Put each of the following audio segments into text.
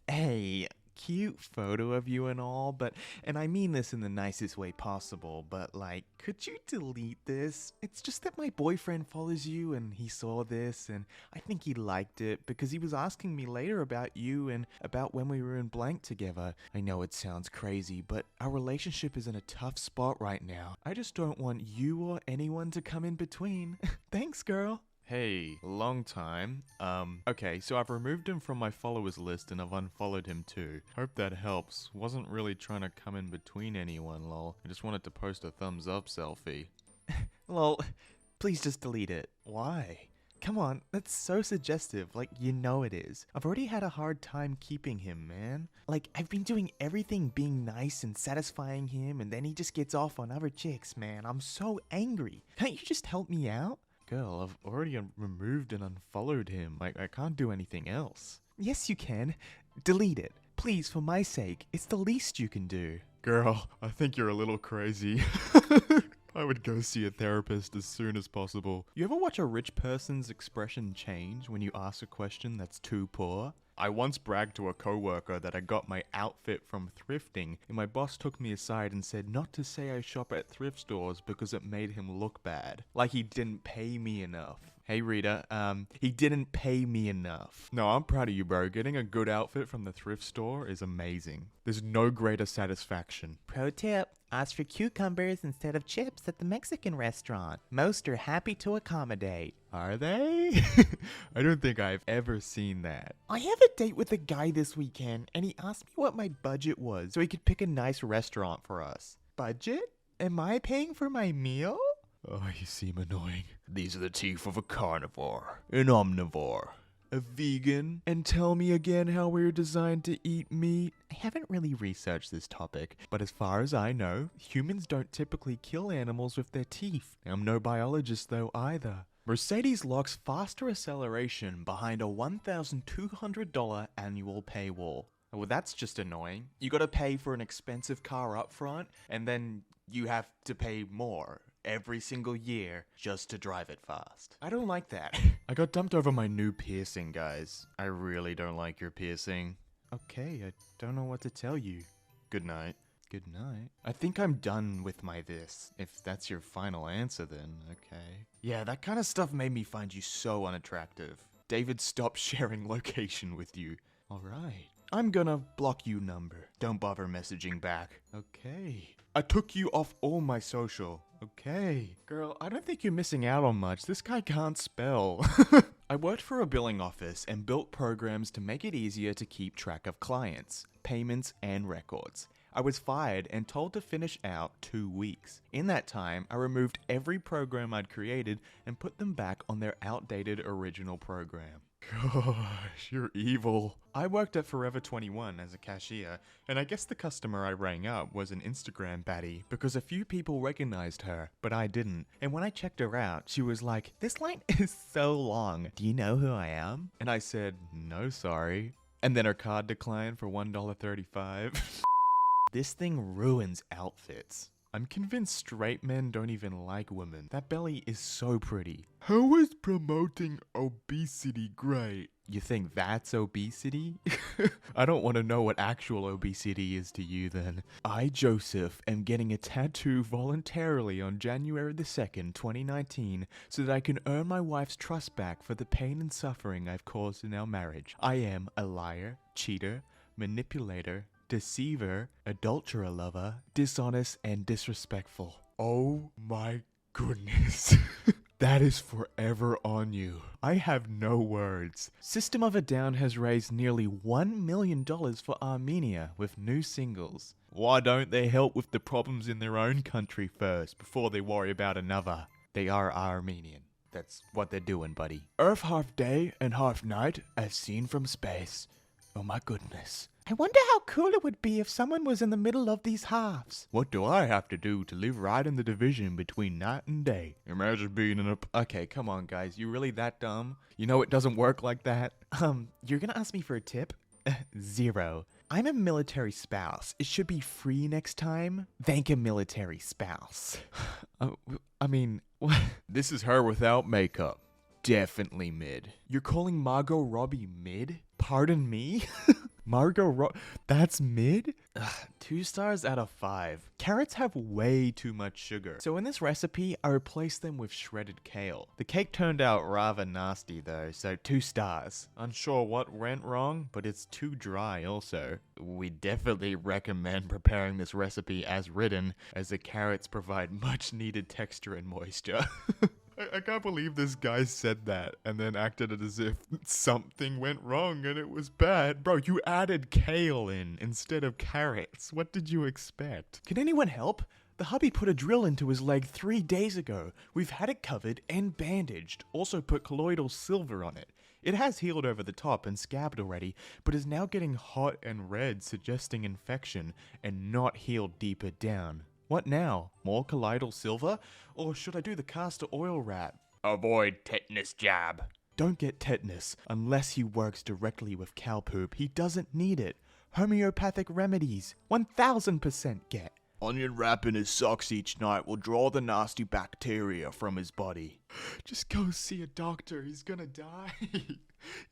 Hey, cute photo of you and all, and I mean this in the nicest way possible, but could you delete this? It's just that my boyfriend follows you and he saw this and I think he liked it because he was asking me later about you and about when we were in blank together. I know it sounds crazy, but our relationship is in a tough spot right now. I just don't want you or anyone to come in between. Thanks, girl. Hey, long time. Okay, so I've removed him from my followers list and I've unfollowed him too. Hope that helps. Wasn't really trying to come in between anyone, lol. I just wanted to post a thumbs up selfie. Lol, please just delete it. Why? Come on, that's so suggestive, you know it is. I've already had a hard time keeping him, man. I've been doing everything being nice and satisfying him and then he just gets off on other chicks, man. I'm so angry. Can't you just help me out? Girl, I've already removed and unfollowed him. I can't do anything else. Yes, you can. Delete it. Please, for my sake. It's the least you can do. Girl, I think you're a little crazy. I would go see a therapist as soon as possible. You ever watch a rich person's expression change when you ask a question that's too poor? I once bragged to a coworker that I got my outfit from thrifting, and my boss took me aside and said not to say I shop at thrift stores because it made him look bad. Like he didn't pay me enough. Hey Rita, he didn't pay me enough. No, I'm proud of you, bro. Getting a good outfit from the thrift store is amazing. There's no greater satisfaction. Pro tip, ask for cucumbers instead of chips at the Mexican restaurant. Most are happy to accommodate. Are they? I don't think I've ever seen that. I have a date with a guy this weekend, and he asked me what my budget was so he could pick a nice restaurant for us. Budget? Am I paying for my meal? Oh, you seem annoying. These are the teeth of a carnivore, an omnivore, a vegan, and tell me again how we're designed to eat meat. I haven't really researched this topic, but as far as I know, humans don't typically kill animals with their teeth. I'm no biologist though either. Mercedes locks faster acceleration behind a $1,200 annual paywall. Well, that's just annoying. You gotta pay for an expensive car up front, and then you have to pay more every single year just to drive it fast. I don't like that. I got dumped over my new piercing, guys. I really don't like your piercing. Okay, I don't know what to tell you. Good night. Good night. I think I'm done with my this. If that's your final answer, then okay. Yeah, that kind of stuff made me find you so unattractive. David stopped sharing location with you. Alright. I'm gonna block you number. Don't bother messaging back. Okay. I took you off all my social. Okay. Girl, I don't think you're missing out on much. This guy can't spell. I worked for a billing office and built programs to make it easier to keep track of clients, payments, and records. I was fired and told to finish out 2 weeks. In that time, I removed every program I'd created and put them back on their outdated original program. Gosh, you're evil. I worked at Forever 21 as a cashier, and I guess the customer I rang up was an Instagram baddie because a few people recognized her, but I didn't. And when I checked her out, she was like, "This line is so long. Do you know who I am?" And I said, "No, sorry." And then her card declined for $1.35. This thing ruins outfits. I'm convinced straight men don't even like women. That belly is so pretty. How is promoting obesity great? You think that's obesity? I don't want to know what actual obesity is to you then. I, Joseph, am getting a tattoo voluntarily on January the 2nd, 2019, so that I can earn my wife's trust back for the pain and suffering I've caused in our marriage. I am a liar, cheater, manipulator, deceiver, adulterer lover, dishonest, and disrespectful. Oh my goodness. That is forever on you. I have no words. System of a Down has raised nearly $1 million for Armenia with new singles. Why don't they help with the problems in their own country first before they worry about another? They are Armenian. That's what they're doing, buddy. Earth half day and half night as seen from space. Oh my goodness. I wonder how cool it would be if someone was in the middle of these halves. What do I have to do to live right in the division between night and day? Imagine being in a... Okay, come on, guys. You really that dumb? You know it doesn't work like that? You're gonna ask me for a tip? 0. I'm a military spouse. It should be free next time. Thank a military spouse. I mean... This is her without makeup. Definitely mid. You're calling Margot Robbie mid? Pardon me? That's mid? Ugh, 2 stars out of 5. Carrots have way too much sugar. So in this recipe, I replaced them with shredded kale. The cake turned out rather nasty though, so 2 stars. Unsure what went wrong, but it's too dry also. We definitely recommend preparing this recipe as written, as the carrots provide much needed texture and moisture. I can't believe this guy said that and then acted as if something went wrong and it was bad. Bro, you added kale in instead of carrots. What did you expect? Can anyone help? The hubby put a drill into his leg 3 days ago. We've had it covered and bandaged. Also put colloidal silver on it. It has healed over the top and scabbed already, but is now getting hot and red, suggesting infection, and not healed deeper down. What now? More colloidal silver? Or should I do the castor oil wrap? Avoid tetanus jab. Don't get tetanus unless he works directly with cow poop. He doesn't need it. Homeopathic remedies. 1000% get. Onion wrap in his socks each night will draw the nasty bacteria from his body. Just go see a doctor. He's gonna die.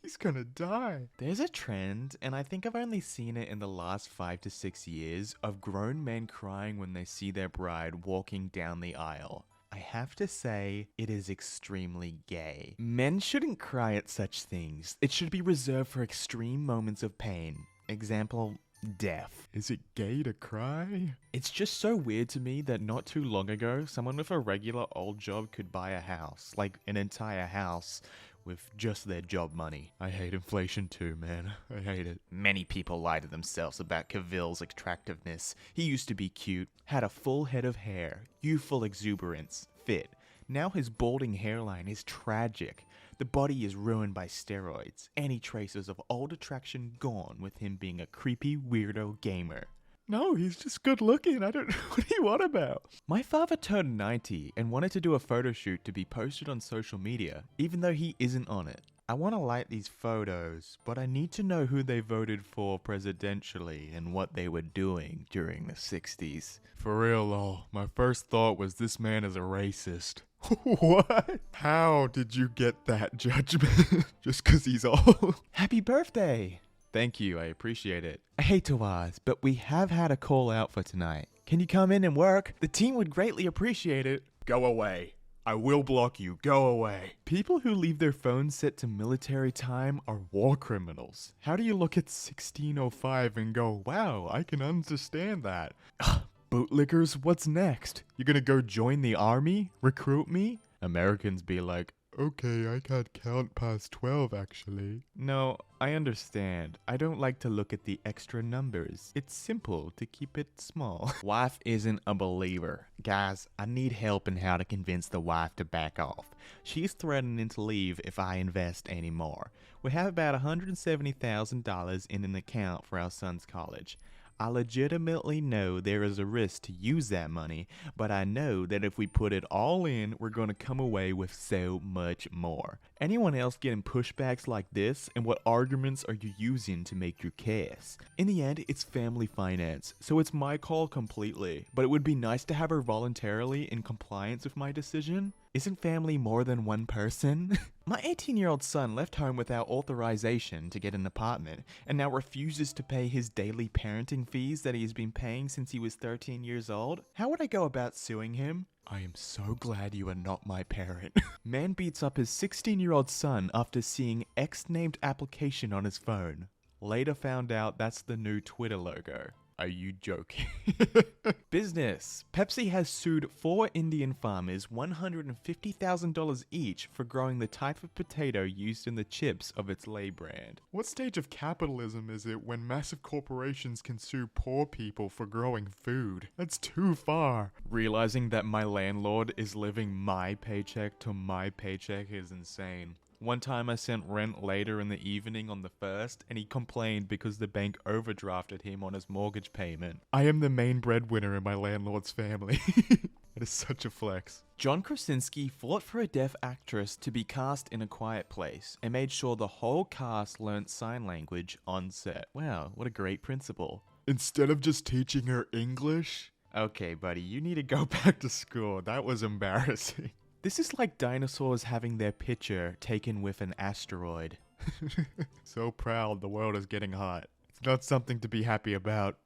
He's gonna die. There's a trend, and I think I've only seen it in the last 5 to 6 years, of grown men crying when they see their bride walking down the aisle. I have to say, it is extremely gay. Men shouldn't cry at such things. It should be reserved for extreme moments of pain. Example, death. Is it gay to cry? It's just so weird to me that not too long ago, someone with a regular old job could buy a house, like an entire house, with just their job money. I hate inflation too, man. I hate it. Many people lie to themselves about Cavill's attractiveness. He used to be cute, had a full head of hair, youthful exuberance, fit. Now his balding hairline is tragic. The body is ruined by steroids. Any traces of old attraction gone with him being a creepy weirdo gamer. No, he's just good looking. I don't know what do you want about. My father turned 90 and wanted to do a photo shoot to be posted on social media, even though he isn't on it. I want to like these photos, but I need to know who they voted for presidentially and what they were doing during the 60s. For real, lol. My first thought was this man is a racist. What? How did you get that judgment? Just because he's old? Happy birthday! Thank you, I appreciate it. I hate to ask, but we have had a call out for tonight. Can you come in and work? The team would greatly appreciate it. Go away. I will block you. Go away. People who leave their phones set to military time are war criminals. How do you look at 1605 and go, wow, I can understand that? Bootlickers, what's next? You gonna go join the army? Recruit me? Americans be like, okay, I can't count past 12 actually. No, I understand. I don't like to look at the extra numbers. It's simple to keep it small. Wife isn't a believer. Guys, I need help in how to convince the wife to back off. She's threatening to leave if I invest any more. We have about $170,000 in an account for our son's college. I legitimately know there is a risk to use that money, but I know that if we put it all in, we're going to come away with so much more. Anyone else getting pushbacks like this, and what arguments are you using to make your case? In the end, it's family finance, so it's my call completely, but it would be nice to have her voluntarily in compliance with my decision. Isn't family more than one person? My 18-year-old son left home without authorization to get an apartment and now refuses to pay his daily parenting fees that he has been paying since he was 13 years old. How would I go about suing him? I am so glad you are not my parent. Man beats up his 16-year-old son after seeing X-named application on his phone. Later found out that's the new Twitter logo. Are you joking? Business. Pepsi has sued 4 Indian farmers $150,000 each for growing the type of potato used in the chips of its Lay brand. What stage of capitalism is it when massive corporations can sue poor people for growing food? That's too far. Realizing that my landlord is living my paycheck to my paycheck is insane. One time I sent rent later in the evening on the 1st, and he complained because the bank overdrafted him on his mortgage payment. I am the main breadwinner in my landlord's family. It is such a flex. John Krasinski fought for a deaf actress to be cast in A Quiet Place, and made sure the whole cast learnt sign language on set. Wow, what a great principle. Instead of just teaching her English? Okay, buddy, you need to go back to school. That was embarrassing. This is like dinosaurs having their picture taken with an asteroid. So proud the world is getting hot. It's not something to be happy about.